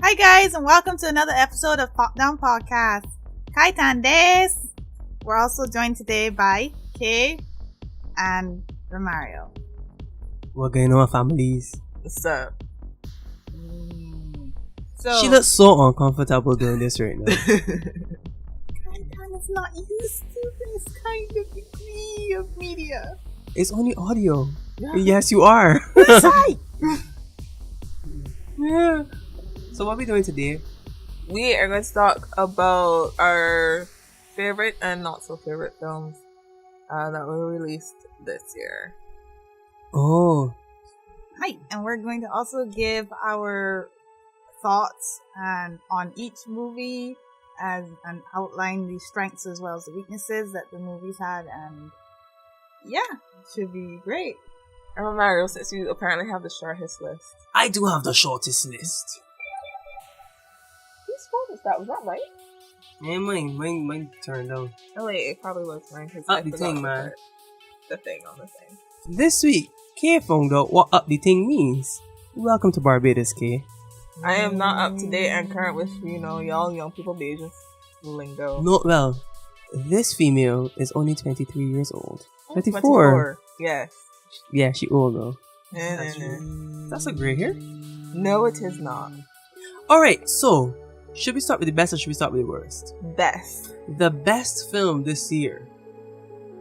Hi guys, and welcome to another episode of Popdown Podcast. Kaetan desu. We're also joined today by Kay and Romario. What going on, families? What's up? So She looks so uncomfortable doing this right now. Kaetan is not used to this kind of degree of media. It's only audio. Yes, you are. Yeah. So what are we doing today? We are going to talk about our favorite and not so favorite films that were released this year. Oh, Hi, and we're going to also give our thoughts on each movie and outline the strengths as well as the weaknesses that the movies had, and yeah, it should be great. And Romario, since you apparently have the shortest list. I do have the shortest list. Whose fault is that? Was that right? Yeah, mine turned down. Oh wait, it probably was mine. Cause Up I the forgot thing, to man. put the thing on the thing. This week, Kay found out what up the thing means. Welcome to Barbados, Kay. I am not up to date and current with, y'all young people Bayesian lingo. No, well, this female is only 23 years old. Oh, 24. Yes. Yeah, she old though. Mm-hmm. That's a gray hair. No, it is not. Alright, so, should we start with the best or should we start with the worst? Best. The best film this year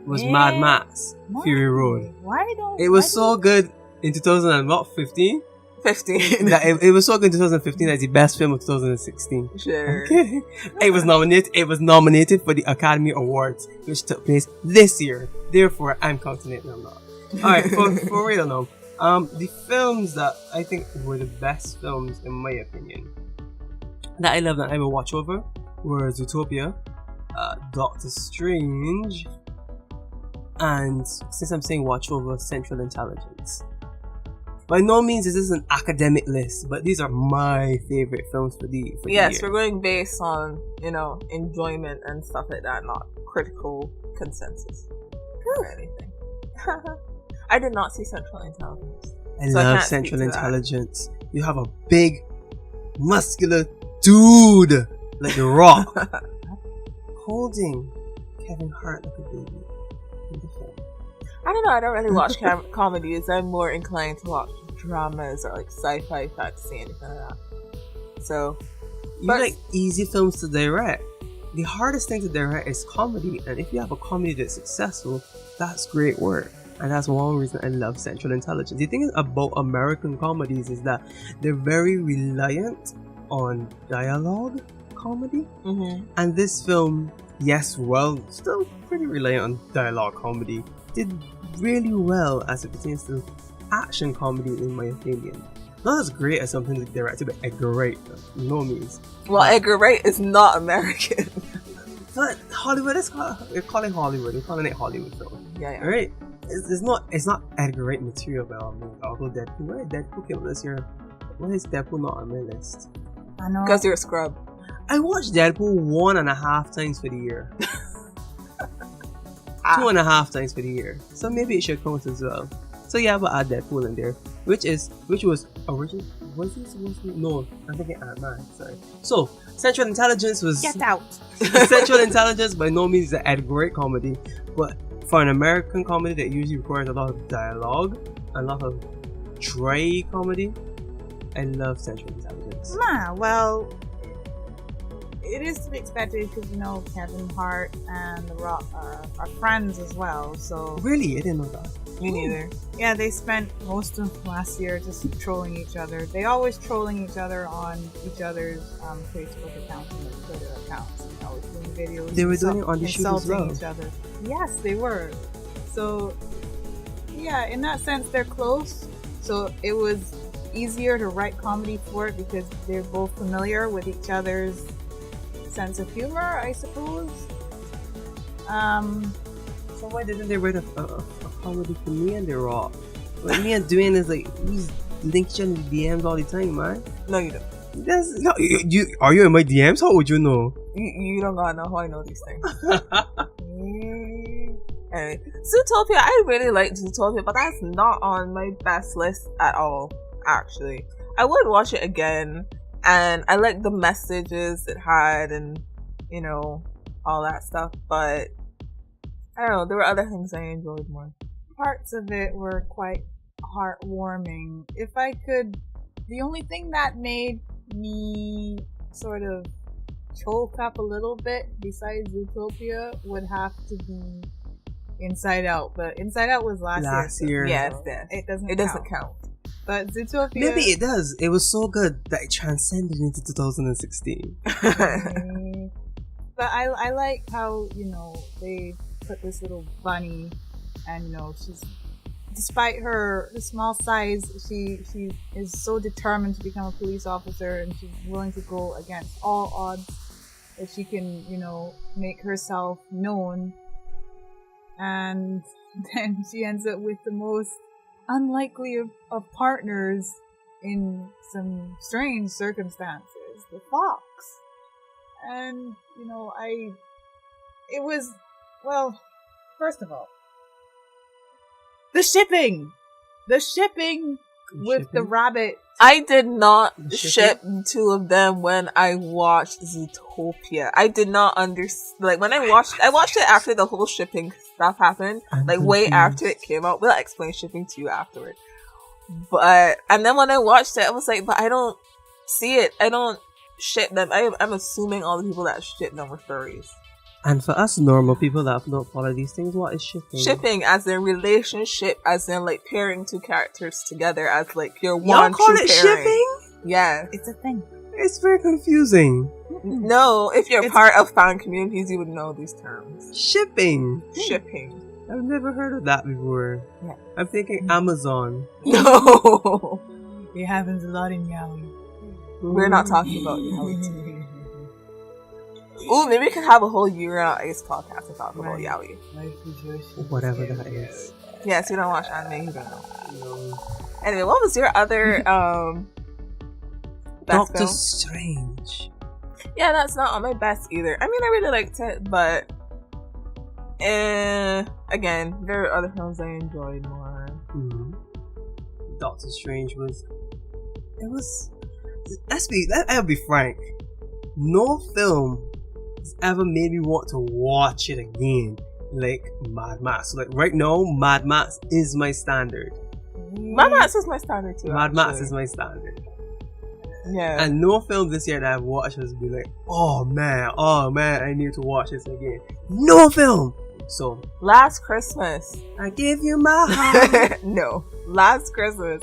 was Mad Max Fury Road. Why don't It was so good in 2015. 15. That it was so good in 2015 as the best film of 2016. Sure. Okay. It was nominated for the Academy Awards, which took place this year. Therefore, I'm counting it now. Alright, for real now. The films that I think were the best films in my opinion that I loved and I will watch over were Zootopia, Doctor Strange, and since I'm saying watch over, Central Intelligence. By no means is this an academic list, but these are my favorite films for the Yes, year. we're going based on, enjoyment and stuff like that, not critical consensus or anything. I did not see Central Intelligence. I So I love can't Central speak to that. Intelligence. You have a big, muscular dude like The Rock holding Kevin Hart like a baby in the film. I don't know, I don't really watch comedies. I'm more inclined to watch dramas or like sci-fi, fantasy, anything like that. So, You like easy films to direct. The hardest thing to direct is comedy, and if you have a comedy that's successful, that's great work. And that's one reason I love Central Intelligence. The thing about American comedies is that they're very reliant on dialogue comedy. mm-hmm. And this film, still pretty reliant on dialogue comedy, did really well as it pertains to action comedy in my opinion. Not as great as something like directed by Edgar Wright, no means. Well, Edgar Wright is not American. But Hollywood, we're calling Hollywood, we're calling it Hollywood film. Yeah. Right? It's not Edgar Wright material by all means. Although Deadpool came out this year. Why is Deadpool not on my list? I know. Because you're a scrub. I watched Deadpool 1.5 times for the year. 2.5 times for the year. So maybe it should count as well. So yeah, but add Deadpool in there. Which was original. Was it supposed to be? No, I'm thinking Ant-Man, sorry. So, Central Intelligence was... Get out. Central Intelligence by no means is an Edgar Wright comedy. But for an American comedy that usually requires a lot of dialogue, a lot of dry comedy, I love Central Intelligence. Well, it is to be expected because Kevin Hart and The Rock are friends as well. So Really? I didn't know that. Me neither. yeah, they spent most of last year just trolling each other. They always trolling each other on each other's Facebook accounts and Twitter accounts. And always doing videos. They were doing it on the shoot as insulting well. each other. Yes, they were. So yeah, in that sense, they're close. So it was easier to write comedy for it because they're both familiar with each other's sense of humor, I suppose. So why didn't they write a comedy for me and The Rock? What me and Dwayne is like, we link each other in the DMs all the time, man. No, you don't. Are you in my DMs? How would you know? You don't gotta know how I know these things. Anyway, Zootopia, I really like Zootopia, but that's not on my best list at all, actually. I would watch it again, And I liked the messages it had and, you know, all that stuff. But I don't know, there were other things I enjoyed more. Parts of it were quite heartwarming. If I could, the only thing that made me sort of choke up a little bit besides Zootopia would have to be Inside Out. But Inside Out was last year. Yes, so yes. it doesn't count. But Zootopia... Maybe it does. It was so good that it transcended into 2016. But I like how, you know, they put this little bunny, and, you know, she's, despite her small size, she is so determined to become a police officer, and she's willing to go against all odds if she can, you know, make herself known. And then she ends up with the most unlikely of partners in some strange circumstances, the fox. And, you know, it was, well, first of all, the shipping with the rabbit. I did not ship the two of them when I watched Zootopia. I did not understand. Like, when I watched it after the whole shipping stuff happened. Like, way after it came out. We'll explain shipping to you afterward. And then when I watched it, I was like, but I don't see it. I don't ship them. I'm assuming all the people that ship them were furries. And for us normal people that don't follow these things, what is shipping? Shipping as in relationship, as in like pairing two characters together as like your Y'all one call true it pairing. shipping? Yeah. It's a thing. It's very confusing. No, if you're part of fan communities, you would know these terms. Shipping. Shipping. I've never heard of that before. Yeah. I'm thinking Amazon. No. It happens a lot in Yaoi. We're not talking about Yaoi. Ooh, maybe we could have a whole Yuri on Ice podcast and talk about Yaoi. Whatever that is. Yes, you don't watch anime, you don't know. No. Anyway, what was your other best Doctor film? Strange. Yeah, that's not on my best either. I mean, I really liked it, but again, there are other films I enjoyed more. Mm-hmm. Doctor Strange was. I'll be frank. No film has ever made me want to watch it again like Mad Max. So, like, right now, Mad Max is my standard. Mad Max is my standard too. Mad Max is my standard. Yeah. And no film this year that I've watched has been like, oh man, I need to watch this again. No film! So, Last Christmas. I give you my heart. No. Last Christmas.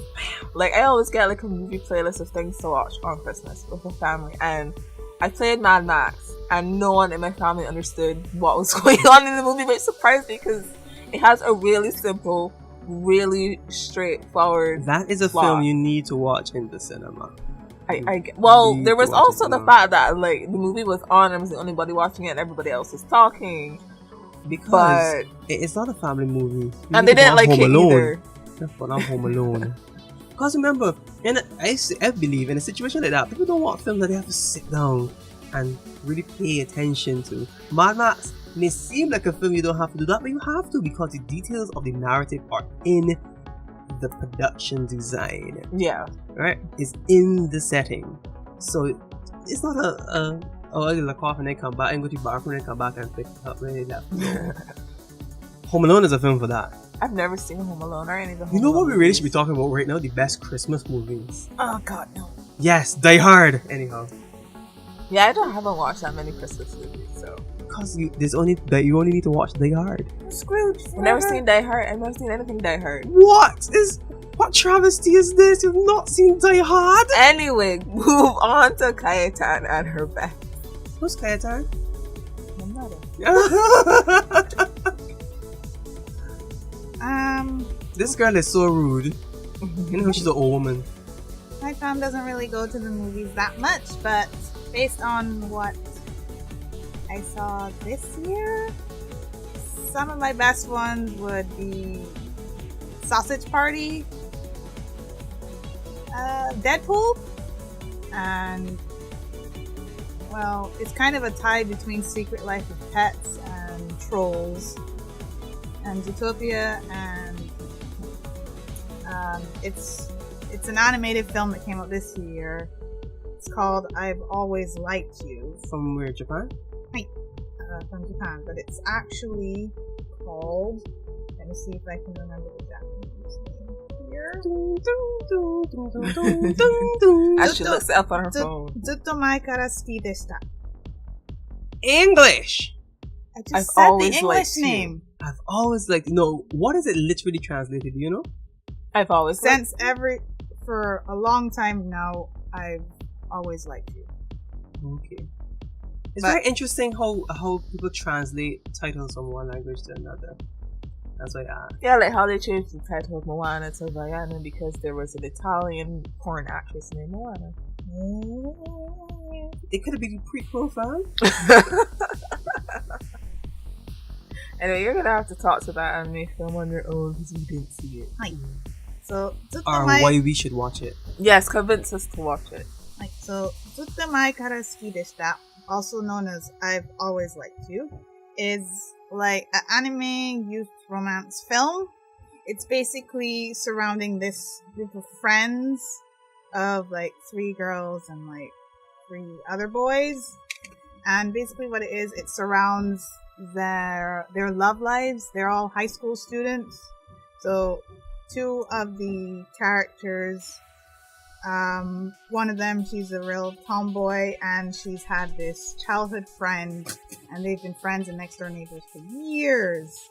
Like, I always get like a movie playlist of things to watch on Christmas with the family. And I played Mad Max. And no one in my family understood what was going on in the movie. Which surprised me because it has a really simple, really straightforward That is a plot. film you need to watch in the cinema. There was also the fact that like the movie was on and I was the only body watching it and everybody else was talking. Because it's not a family movie. And they didn't like it either. But I'm Home Alone. Because remember, I believe in a situation like that, people don't want films that they have to sit down and really pay attention to. Mad Max may seem like a film you don't have to do that, but you have to because the details of the narrative are in the production design. Yeah. Right? It's in the setting. So it's not I look off and then come back and go to the bathroom and come back and pick it up where they left. Home Alone is a film for that. I've never seen Home Alone or any of the You know what we really should be talking about right now? The best Christmas movies. Oh god, no. Yes, Die Hard. Anyhow. Yeah, I haven't watched that many Christmas movies, so. Because you only need to watch Die Hard. Scrooge. I've never seen Die Hard. I've never seen anything Die Hard. What travesty is this? You've not seen Die Hard? Anyway, move on to Kaetan and her best. Who's Kaetan? My mother. This girl is so rude. You know, she's an old woman. Kaetan doesn't really go to the movies that much, but based on what I saw this year, some of my best ones would be Sausage Party, Deadpool, and well, it's kind of a tie between Secret Life of Pets and Trolls and Zootopia, and it's an animated film that came out this year, It's called I've Always Liked You. From where, Japan? From Japan, but it's actually called. Let me see if I can remember the Japanese name here. As she looks up on her phone. Zutto mae kara suki deshita. English! I just I've said the always English liked you. name. I've always liked... No, what is it literally translated? Do you know? I've always For a long time now, I've always liked you. Okay. It's very interesting how people translate titles from one language to another. That's why I asked. Yeah, like how they changed the title of Moana to Vaiana because there was an Italian porn actress named Moana. It could have been a prequel, fam. Anyway, you're gonna have to talk to that anime film on your own because we didn't see it. Hi. So, Or why we should watch it. Yes, convince us to watch it. So, Zutto mae kara suki deshita, also known as I've Always Liked You, is like an anime youth romance film. It's basically surrounding this group of friends of like 3 girls and like 3 other boys. And basically what it is, it surrounds their love lives. They're all high school students. So 2 of the characters, one of them, she's a real tomboy and she's had this childhood friend and they've been friends and next door neighbors for years.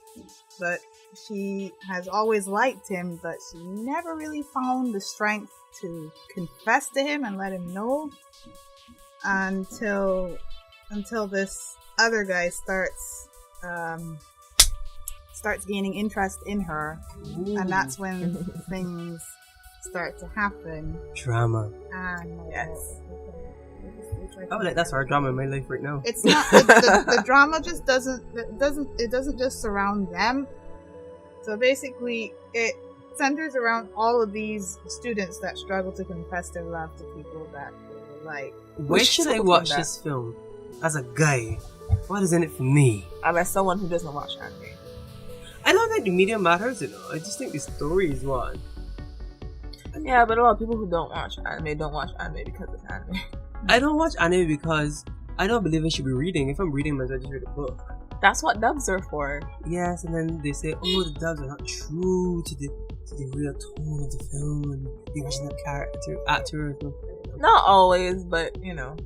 But she has always liked him, but she never really found the strength to confess to him and let him know until this other guy starts gaining interest in her. Ooh. And that's when things start to happen. Drama. And yes. I feel like that's our drama in my life right now. It's not the drama just doesn't just surround them. So basically it centers around all of these students that struggle to confess their love to people that they like. Where should I watch this film? As a guy, what is in it for me? I'm as someone who doesn't watch anime. I don't think the medium matters, you know. I just think the story is one. Yeah, but a lot of people who don't watch anime because it's anime. I don't watch anime because I don't believe I should be reading. If I'm reading, I might as well just read a book. That's what dubs are for. Yes, and then they say, oh, the dubs are not true to the real tone of the film and the original actor. Not always, but you know.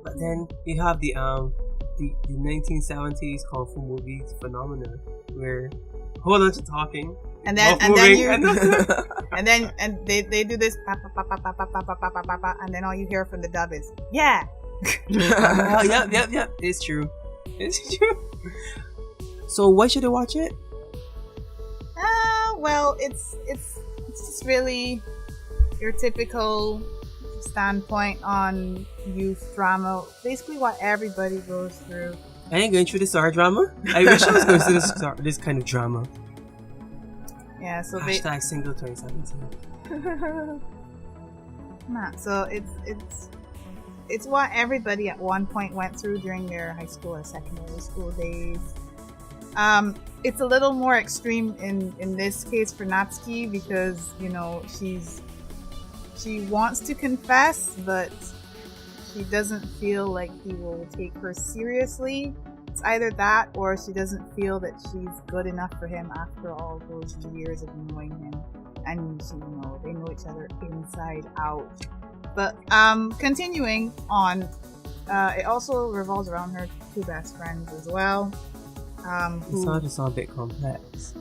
But then you have the 1970s kung fu movie phenomenon where whole bunch of talking and then they do this and then all you hear from the dub is yeah. Yep. It's true. So why should I watch it? Well, it's just really your typical standpoint on youth drama. Basically, what everybody goes through. I ain't going through this star drama. I wish I was going through this kind of drama. Yeah. So hashtag single 2017. So it's what everybody at one point went through during their high school or secondary school days. It's a little more extreme in this case for Natsuki because, you know, she wants to confess, but she doesn't feel like he will take her seriously. It's either that or she doesn't feel that she's good enough for him after all those years of knowing him. And they know each other inside out. But continuing on, it also revolves around her 2 best friends as well. It's not just a bit complex.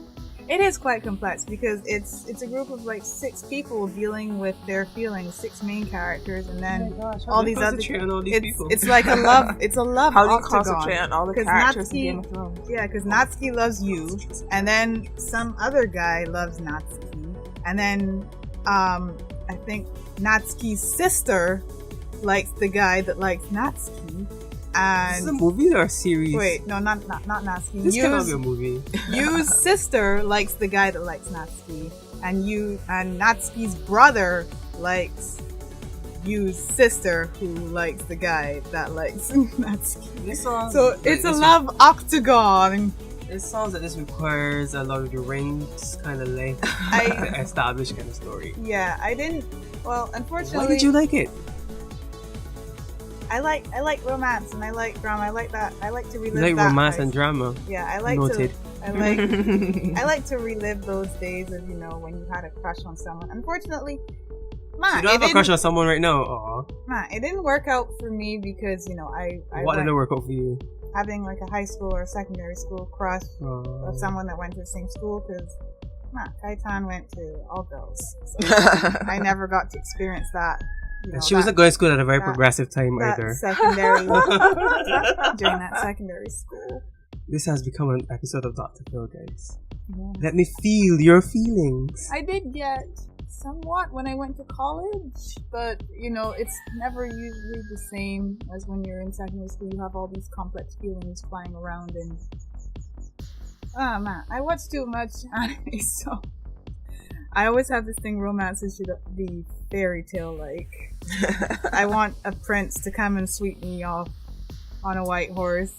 It is quite complex because it's a group of like 6 people dealing with their feelings, 6 main characters, and then all these other people. It's like a love. It's a love. How do you octagon. concentrate on all the characters in Game of Thrones? Yeah, because Natsuki loves you, and then some other guy loves Natsuki, and then I think Natsuki's sister likes the guy that likes Natsuki. And this is a movie or a series? Wait, no, not Natsuki. This cannot be a movie. Yu's sister likes the guy that likes Natsuki, and Natsuki's brother likes Yu's sister, who likes the guy that likes Natsuki. So it's a love octagon. It sounds like this requires a Lord of the Rings kind of length, established kind of story. Yeah, I didn't. Well, unfortunately, Why did you like it? I like romance and I like drama. I like that. I like to relive. You like that romance phase. and drama. Yeah, I like Noted. I like to relive those days of when you had a crush on someone. Unfortunately, So you don't have a crush on someone right now? Aw. It didn't work out for me because I What didn't work out for you? having like a high school or secondary school crush of someone that went to the same school because Kaetan went to all girls, so I never got to experience that. She wasn't going to school at a very progressive time either. Secondary during that secondary school. This has become an episode of Dr. Phil, guys. Yeah. Let me feel your feelings. I did get somewhat when I went to college, but it's never usually the same as when you're in secondary school. You have all these complex feelings flying around, and I watch too much anime, so I always have this thing: romances should be fairy tale like. I want a prince to come and sweep me off on a white horse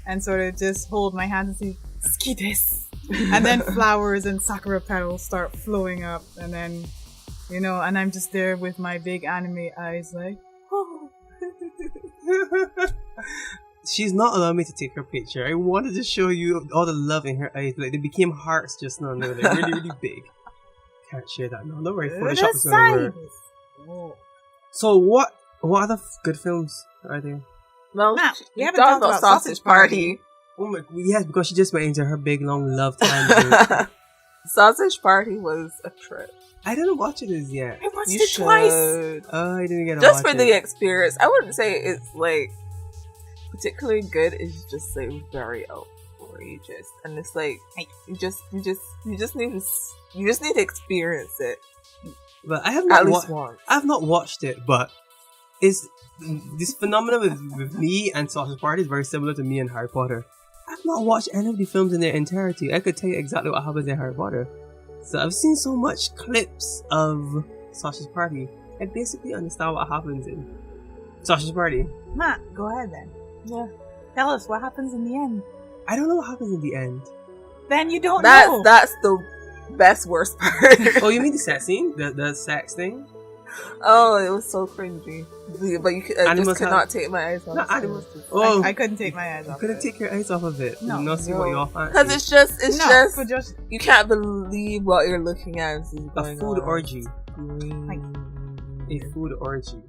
and sort of just hold my hand and say "Suki desu." And then flowers and sakura petals start flowing up, and then, and I'm just there with my big anime eyes like, oh. She's not allowing me to take her picture. I wanted to show you all the love in her eyes. Like, they became hearts just now. They were like really, really big. Can't share that now. Don't worry, Photoshop is gonna work. Oh. So what other good films are there? Well, we haven't talked about Sausage Party. Oh my, yes, because she just went into her big long love tangent. Sausage Party was a trip. I didn't watch it as yet. I watched it twice. Oh, I didn't get to just watch for the experience. I wouldn't say it's like particularly good. It's just like very outrageous, and it's like you just need to experience it. But I have not at least once. I've not watched it, but it's this phenomenon with me and Sausage Party is very similar to me and Harry Potter. I've not watched any of the films in their entirety. I could tell you exactly what happens in Harry Potter. So I've seen so much clips of Sausage Party. I basically understand what happens in Sausage Party. Matt, go ahead then. Yeah. Tell us what happens in the end. I don't know what happens in the end. Then you don't know. That's the worst part. Oh, you mean the sex scene? The sex thing? Oh, it was so cringy. But you just could not take my eyes off. Not animals. Oh, I couldn't take my eyes off. You couldn't take your eyes off of it. No, not see what you're fancy. Because it's just you can't believe what you're looking at. A food orgy. A food orgy.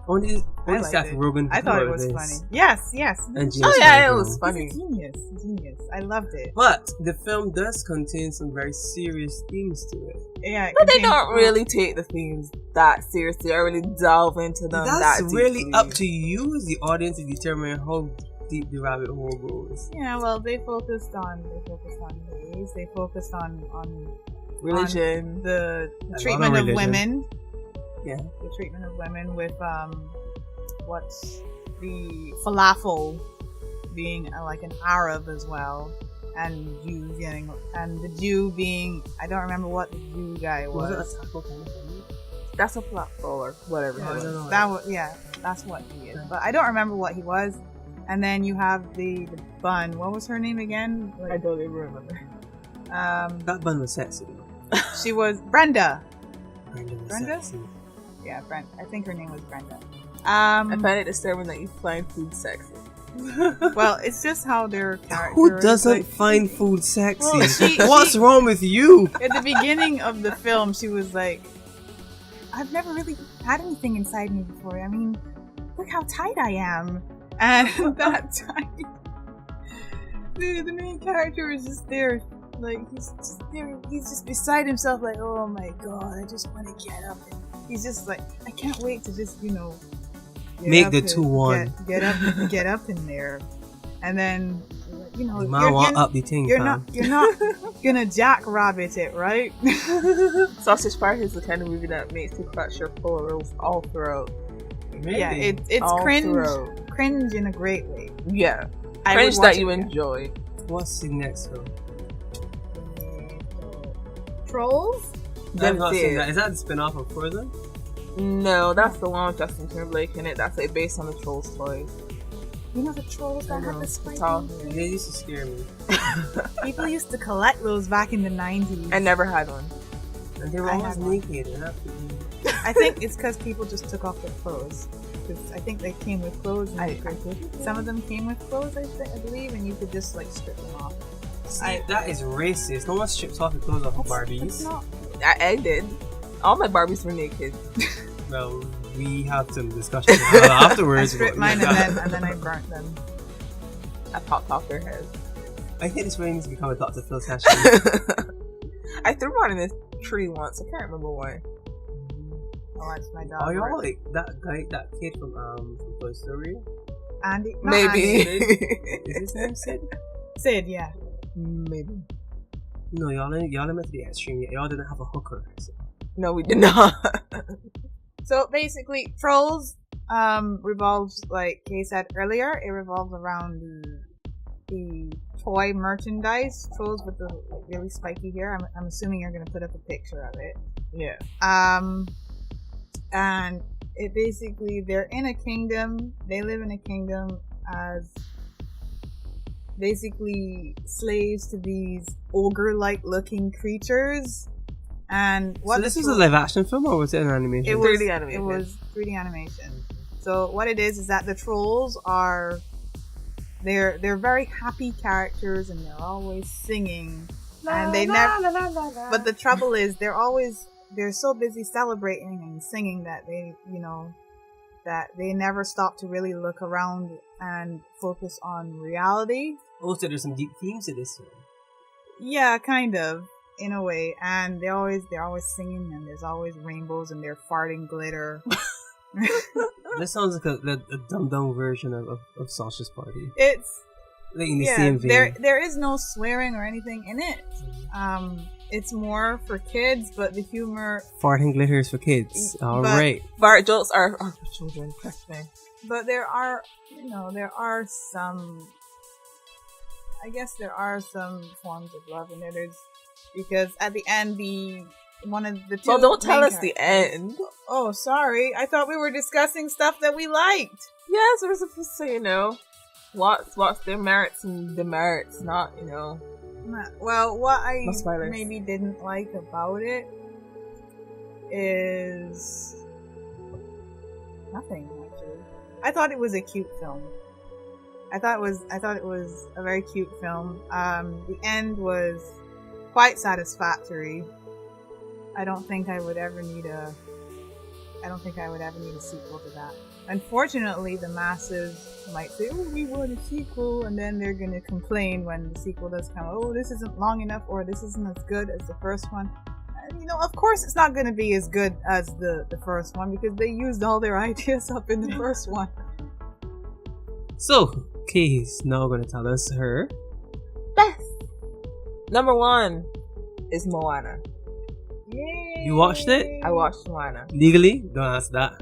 Only Seth Rogen. I thought it was funny. Yes. And it was funny. Genius. I loved it. But the film does contain some very serious themes to it. Yeah, but they don't really take the themes that seriously or really delve into them. That's really up to you as the audience to determine how deep the rabbit hole goes. Yeah, well, they focused on race. They focused on religion, on the treatment of women. Yeah, the treatment of women with what's the falafel being like an Arab as well, and Jews getting, and the Jew being, I don't remember what the Jew guy was. Was it a taco kind of thing? That's a falafel or whatever. That's what he is, but I don't remember what he was. And then you have the bun. What was her name again? I don't even remember. That bun was sexy. She was Brenda. Brenda? Sexy. Yeah, Brenda. I think her name was Brenda. I find it disturbing that you find food sexy. Well, it's just how their character. Who doesn't find food sexy? Well, what's wrong with you? At the beginning of the film, she was like, "I've never really had anything inside me before. I mean, look how tight I am." And that time, the main character is just there. Like, he's just there. He's just beside himself. Like, oh my god, I just want to get up. And he's just like, I can't wait to just, make the 2-1. Get up in there, and then you're not gonna jackrabbit it, right? Sausage Party is the kind of movie that makes you clutch your pearls all throughout. Maybe. Yeah, it's all cringe in a great way. Yeah, cringe that you enjoy. What's the next film? Trolls? I've not seen that. Is that the spin-off of Frozen? No, that's the one with Justin Timberlake in it. That's like based on the Trolls toys. You know the trolls that had the spikes? They used to scare me. People used to collect those back in the 90s. I never had one. And they were always naked. I think it's because people just took off their clothes. Because I think they came with clothes. Some of them came with clothes, I believe, and you could just like strip them off. See, that is racist. No one strips off the clothes off of Barbies. I did. All my Barbies were naked. Well, we have some discussion afterwards. I stripped mine and then I burnt them. I popped off their heads. I think this really needs to become a Dr. Phil session. I threw one in a tree once. I can't remember why. Oh, that's my dog. Oh, y'all like that guy, that kid from Toy Story? Andy? Maybe. Is his name Sid? Sid, yeah. Maybe. No, y'all meant to be extreme. Y'all didn't have a hooker. So. No, we did not. So basically, Trolls revolves, like Kay said earlier, it revolves around the toy merchandise. Trolls with the really spiky hair. I'm assuming you're gonna put up a picture of it. Yeah. And it basically, they're in a kingdom. They live in a kingdom as basically slaves to these ogre-like looking creatures. And what so this was a live action film or was it an animation? It was 3D animation. It was 3D animation. So what it is that the trolls are they're very happy characters and they're always singing and they never. But the trouble is they're so busy celebrating and singing that they never stop to really look around and focus on reality. Also, there's some deep themes to this film. Yeah, kind of. In a way, and they're always singing, and there's always rainbows, and they're farting glitter. This sounds like a dumbed down version of Sasha's Party. It's like in the same vein. There is no swearing or anything in it. It's more for kids, but the humor. Farting glitter is for kids. All right. Fart jokes are for children. Trust me. But there are some. I guess there are some forms of love in there. Because at the end, one of the two. Well, don't tell us the end. Oh, sorry. I thought we were discussing stuff that we liked. Yes, we're supposed to, what's their merits and demerits, not, Well, what I no maybe didn't like about it is nothing. Actually, I thought it was a cute film. I thought it was a very cute film. The end was quite satisfactory. I don't think I would ever need a sequel to that. Unfortunately, the masses might say, "Oh, we want a sequel," and then they're gonna complain when the sequel does come. "Oh, this isn't long enough," or "This isn't as good as the first one." And, of course, it's not gonna be as good as the first one because they used all their ideas up in the first one. So, Kay's now gonna tell us her best. Number 1 is Moana. Yay! You watched it? I watched Moana. Legally? Don't ask that.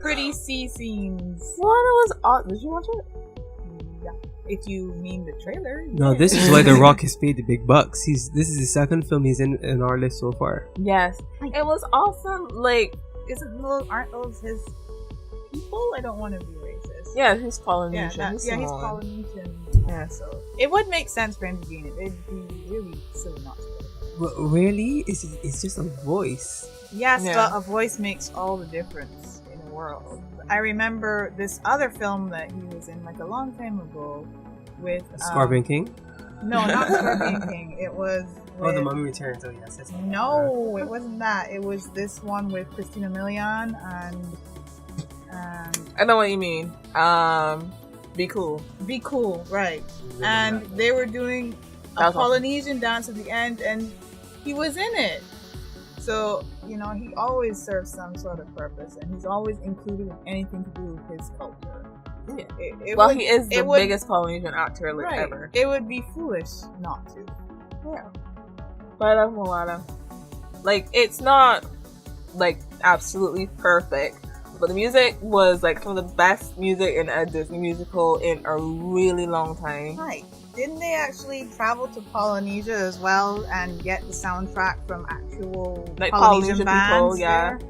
Pretty sea scenes. Moana was awesome. Did you watch it? Yeah. If you mean the trailer. No, this is why The Rock has paid the big bucks. This is the second film he's in our list so far. Yes. It was awesome. Like, aren't those his people? I don't want to be racist. Yeah, he's Polynesian. He's Polynesian. Yeah, so it would make sense for him to be in it. It'd be really silly not to. But really? It's just a voice. Yes, but a voice makes all the difference in the world. I remember this other film that he was in like a long time ago with Scorpion King? No, not Scorpion King. It was The Mummy Returns. Oh yes, that's no, it wasn't that. It was this one with Christina Milian and I know what you mean. Be Cool. Be Cool, right. And they were doing a Polynesian dance at the end, and he was in it. So, he always serves some sort of purpose, and he's always included in anything to do with his culture. Yeah. He is the biggest Polynesian actor ever. It would be foolish not to. Yeah. But I love Moana. Like, it's not, absolutely perfect. But the music was some of the best music in a Disney musical in a really long time. Right. Didn't they actually travel to Polynesia as well and get the soundtrack from actual Polynesian bands people? Yeah. there?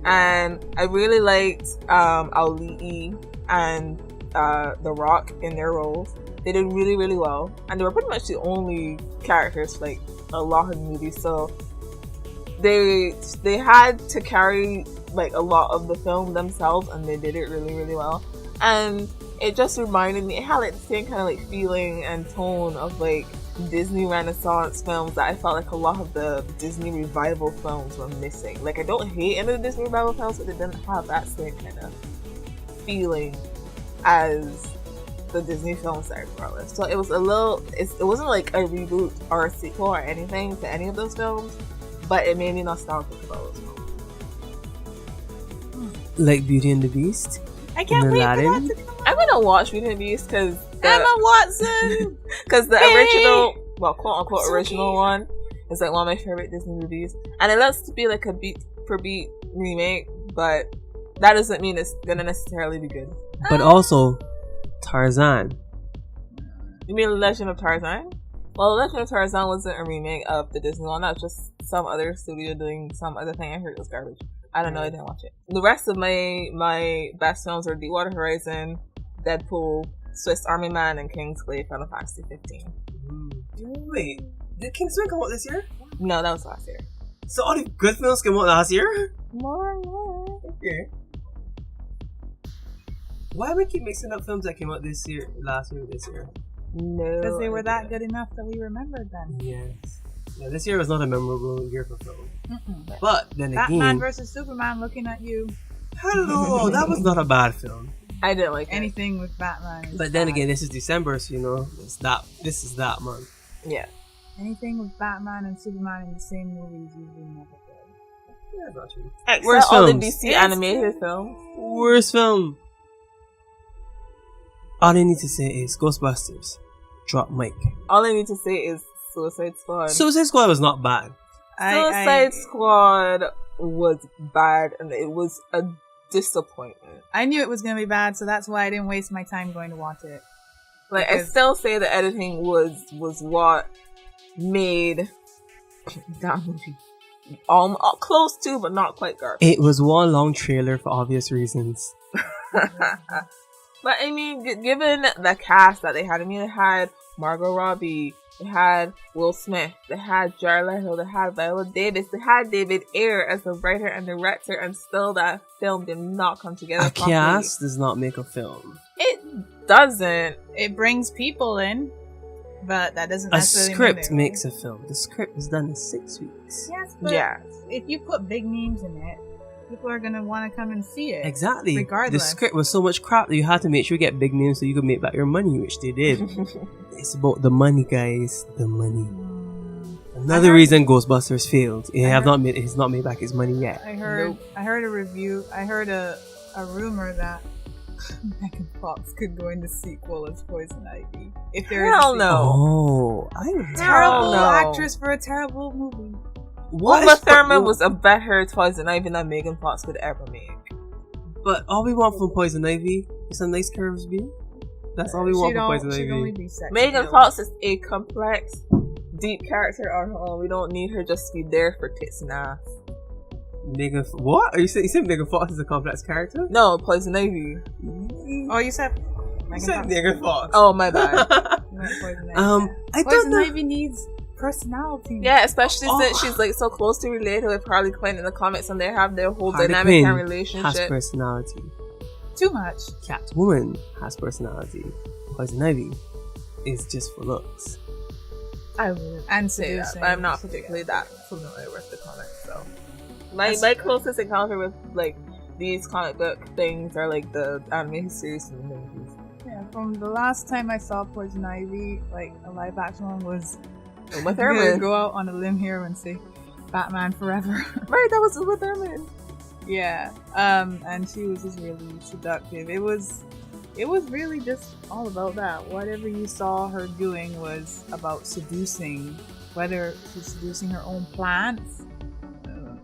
And I really liked Auli'i and The Rock in their roles. They did really, really well, and they were pretty much the only characters for like a lot of the movies. So they had to carry like a lot of the film themselves, and they did it really, really well. And it just reminded me, it had like the same kind of like feeling and tone of like Disney Renaissance films that I felt like a lot of the Disney revival films were missing. Like, I don't hate any of the Disney revival films, but they didn't have that same kind of feeling as the Disney films that I grew up with. So it was it wasn't like a reboot or a sequel or anything to any of those films, but it made me nostalgic about those films. Like Beauty and the Beast? I can't wait for Aladdin? that to come out. I'm gonna watch Beauty and the Beast because Emma Watson! because the Hey! original, well, quote unquote Suki. original one is like one of my favorite Disney movies, and it looks to be like a beat for beat remake, but that doesn't mean it's gonna necessarily be good. But also, Tarzan. You mean Legend of Tarzan? Well, Legend of Tarzan wasn't a remake of the Disney one. That was just some other studio doing some other thing. I heard it was garbage. I don't know. I didn't watch it. The rest of my best films are Deepwater Horizon, Deadpool, Swiss Army Man, and Kingsglaive Final Fantasy 15. Wait, did Kingsman come out this year? No, that was last year. So all the good films came out last year? More. Okay. Why do we keep mixing up films that came out this year, last year, this year? No. Because they were that good enough that we remembered them. Yes. Yeah, this year was not a memorable year for film. Mm-mm. But then Batman again, versus Superman looking at you. hello, that was not a bad film. I didn't like Anything with Batman is But then bad. again, this is December, so you know, this is that month. it. Yeah. Anything with Batman and Superman in the same movie is usually never good. Yeah, not true. Except Worst all films. the DC It's animated good. films. Worst film. All I need to say is Ghostbusters. Drop mic. All I need to say is Suicide Squad. Suicide Squad was not bad. Suicide Squad was bad, and it was a disappointment. I knew it was going to be bad, so that's why I didn't waste my time going to watch it. Like, I Because- still say the editing was what made that movie close to, but not quite garbage. It was one long trailer for obvious reasons. But I mean, given the cast that they had, I mean, they had Margot Robbie, they had Will Smith, they had Jared Leto, they had Viola Davis, they had David Ayer as the writer and director, and still that film did not come together A properly. cast does not make a film. It doesn't. It brings people in, but that doesn't A necessarily script mean makes a film. The script was done in 6 weeks. Yes, but Yeah. if you put big names in it, people are going to want to come and see it. Exactly. Regardless. The script was so much crap that you had to make sure you get big names so you could make back your money, which they did. It's about the money, guys. The money. Another reason Ghostbusters failed. It's not made back his money yet. I heard a review. I heard a rumor that Megan Fox could go in the sequel as Poison Ivy. If there is a Hell sequel. no. Oh, I would Terrible no. actress for a terrible movie. Uma Thurman was a better Poison Ivy than Megan Fox could ever make. But all we want from Poison Ivy is a nice curves beat. That's all we want from Poison She'd only Ivy. be sexy. Megan though. Fox is a complex, deep character on her own. We don't need her just to be there for tits and ass. What? Are you saying Megan Fox is a complex character? No, Poison Ivy. Oh, you said You Megan said Fox. Megan Fox. Oh, my bad. You meant Poison Ivy. I don't Poison know. Ivy needs personality. Yeah, especially Oh. since she's like so closely related with Harley Quinn in the comics, and they have their whole Harley dynamic Quinn and has relationship. personality. Too much. Catwoman has personality. Poison Ivy is just for looks. I wouldn't And say that, seducing. but I'm not particularly that familiar with the comics. So my That's- closest encounter with like these comic book things are like the animated series and the movies. Yeah, from the last time I saw Poison Ivy, like a live action one, was Uma I'm gonna Thurman. go out on a limb here and say Batman Forever. Right, that was Uma Thurman. Yeah. And she was just really seductive. It was really just all about that. Whatever you saw her doing was about seducing, whether she's seducing her own plants.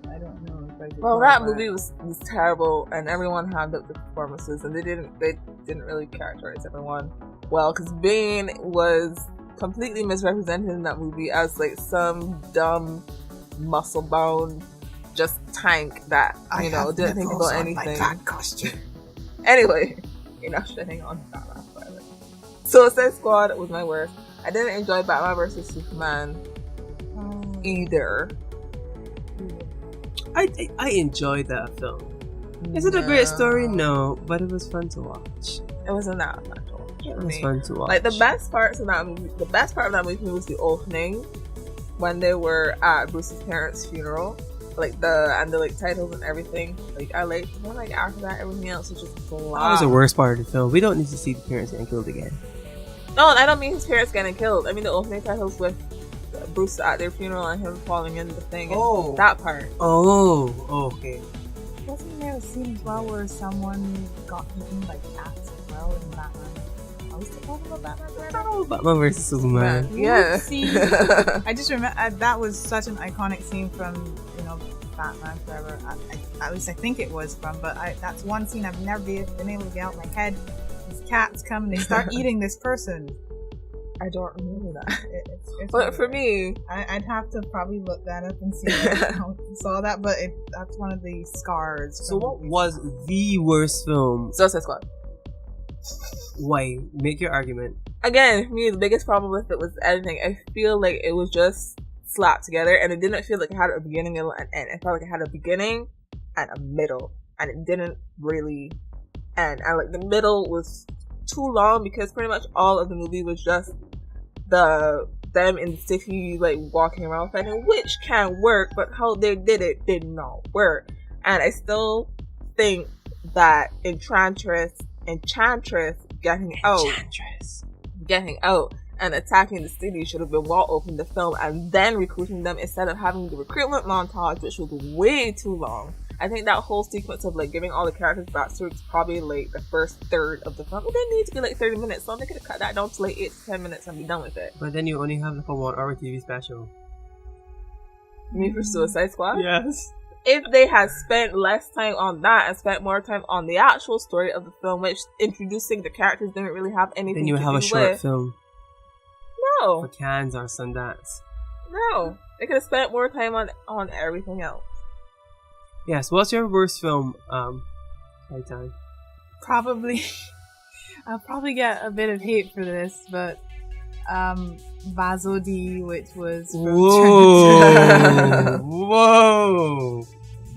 I don't know if I could Well, call that it movie was terrible, and everyone had the performances, and they didn't really characterize everyone well, because Bane was completely misrepresented in that movie as like some dumb muscle bound just tank that didn't think about anything. costume. Anyway, You're not shitting on Batman Forever. Suicide Squad was my worst. I didn't enjoy Batman vs Superman either. I enjoyed that film. Is it a great story? No, but it was fun to watch. It wasn't that fun to watch. It was fun to watch. Like the best part of that movie was the opening when they were at Bruce's parents' funeral. Like the titles and everything. Like I liked it. Then after that, everything else was just blah. That was the worst part of the film. We don't need to see the parents getting killed again. No, I don't mean his parents getting killed. I mean the opening titles with Bruce at their funeral and him falling in the thing. Oh, that part. Oh, okay. Wasn't there a scene as well where someone got eaten by cats as well in Batman? I was talking about Batman Forever. Oh, Batman vs Superman. Yeah. I just remember that was such an iconic scene from Batman Forever. At least I think it was from. But that's one scene I've never been able to get out of my head. These cats come and they start eating this person. I don't remember that. It's but for me, I'd have to probably look that up and see if I saw that. But that's one of the scars. So what was the worst film? Suicide Squad. Why? Make your argument. Again, for me, the biggest problem with it was the editing. I feel like it was just slapped together, and it didn't feel like it had a beginning, middle, and end. It felt like it had a beginning and a middle, and it didn't really end. And like the middle was too long because pretty much all of the movie was just them in the city like walking around fighting, which can work, but how they did it did not work. And I still think that Enchantress getting out and attacking the city should have been wall open the film and then recruiting them instead of having the recruitment montage, which was way too long. I think that whole sequence of like giving all the characters backstory was probably like the first third of the film. It didn't need to be like 30 minutes, so they could have cut that down to like 8 to 10 minutes and be done with it. But then you only have like a 1 hour TV special. You mean for Suicide Squad? Yes. If they had spent less time on that and spent more time on the actual story of the film, which introducing the characters didn't really have anything then you to have do a short with. film. No. For Cannes or Sundance. No. They could have spent more time on everything else. Yes, what's your worst film, Kaetan? Probably, I'll probably get a bit of hate for this, but Bazodee, which was from Whoa!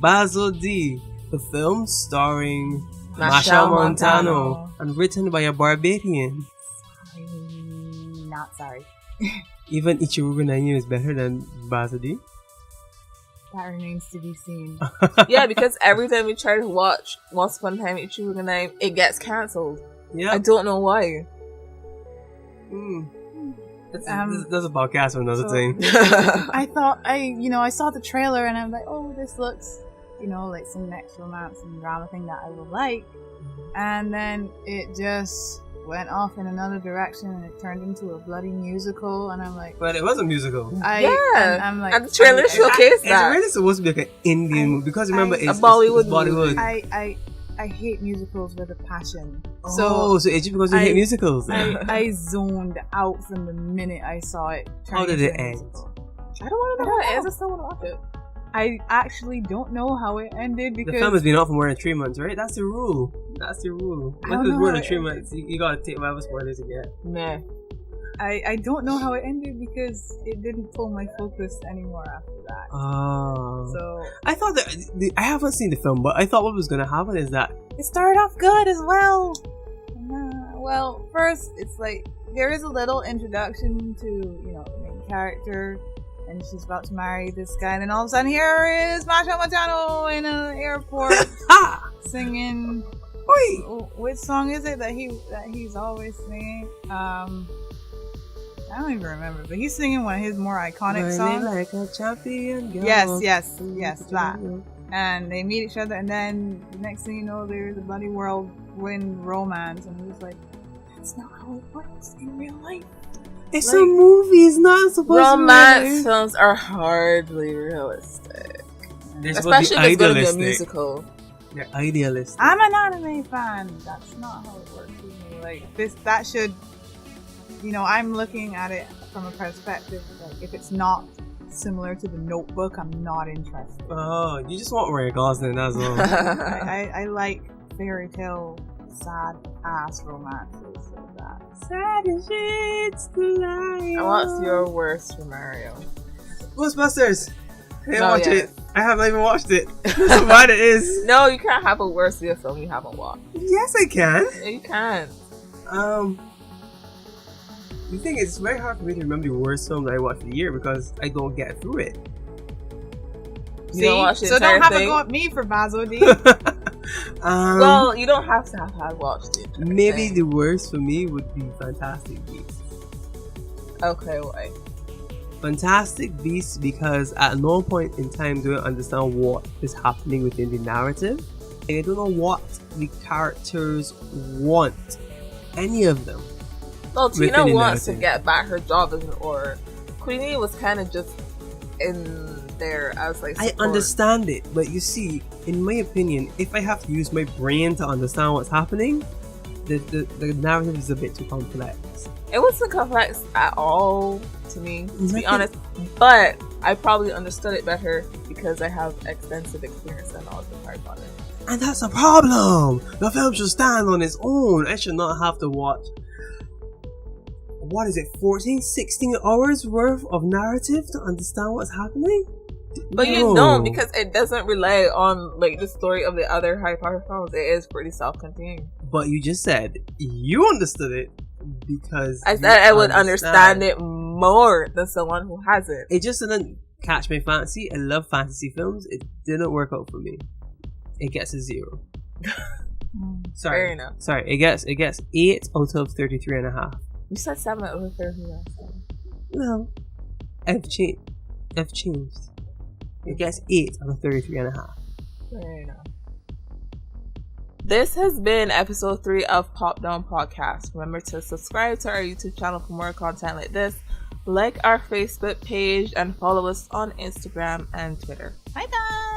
Bazodee, the film starring Masha Montano and written by a Barbadian. Not sorry. Even Ichigo Nanyu is better than Bazodee? That remains to be seen. Yeah, because every time we try to watch Once Upon a Time in Ichigo Name, it gets cancelled. Yeah. I don't know why. That's a podcast for another thing. I thought I saw the trailer and I'm like, oh, this looks, like some next romance and drama thing that I would like. And then it just went off in another direction and it turned into a bloody musical, and I'm like, but it was a musical. I'm like, and the trailer showcased that. It's really supposed to be like an Indian movie because remember it's Bollywood. I hate musicals with a passion. So it's just because you hate musicals. I zoned out from the minute I saw it. How did it end? I don't want to know how it ends. I still want to watch it. I actually don't know how it ended because the film has been out for more than 3 months, right? That's the rule. Once it's more than 3 months, you gotta take whatever spoilers you get. Nah. I don't know how it ended because it didn't pull my focus anymore after that. Oh. So I thought that I haven't seen the film, but I thought what was gonna happen is that it started off good as well. Well, first it's like there is a little introduction to the main character. And she's about to marry this guy, and then all of a sudden, here is Masha Montano in an airport singing. Which song is it that he's always singing? I don't even remember, but he's singing one of his more iconic songs. Like a champion girl. Yes, that. And they meet each other, and then the next thing you know, there's a bloody whirlwind romance, and I'm just like, that's not how it works in real life. It's a movie. It's not supposed to be. Romance films are hardly realistic, especially if it's going to be a musical. They're idealistic. I'm an anime fan. That's not how it works with me. Like that should, I'm looking at it from a perspective like if it's not similar to The Notebook, I'm not interested. Oh, you just want Ryan Gosling, that's all. I like fairy tale sad ass romances like that. Sad as shit's the lion. And what's your worst Romario? Ghostbusters. I didn't No, watch yeah. it. I haven't even watched it. That's how bad it is. No, you can't have a worst year film you haven't watched. Yes, I can. Yeah, you can. The thing is, it's very hard for me to remember the worst film that I watched the year because I don't get through it. You don't watch the so entire don't have thing? a go at me for Bazodee. Well, you don't have to have watched it. Maybe the worst for me would be Fantastic Beasts. Okay, why? Fantastic Beasts because at no point in time do I understand what is happening within the narrative. And I don't know what the characters want. Any of them. Well, Tina within the wants to narrative. get back her job as an auror. Queenie was kind of just in there as like I support. understand it, but you see, in my opinion, if I have to use my brain to understand what's happening, the narrative is a bit too complex. It wasn't complex at all to me, to be Nothing- honest. But I probably understood it better because I have extensive experience and knowledge of Harry Potter. And that's a problem! The film should stand on its own. I should not have to watch, 14, 16 hours worth of narrative to understand what's happening? But you No. don't, because it doesn't rely on like the story of the other Harry Potter films. It is pretty self-contained. But you just said you understood it because I you said I would understand it more than someone who hasn't. It just didn't catch my fancy. I love fantasy films. It didn't work out for me. It gets a 0. Sorry. Fair enough. Sorry. It gets 8 out of 33.5. You said 7 out of 30 last time. Well, I've changed. It gets 8 out of 33.5. Fair enough. This has been episode 3 of Popdown Podcast. Remember to subscribe to our YouTube channel for more content like this. Like our Facebook page and follow us on Instagram and Twitter. Bye bye.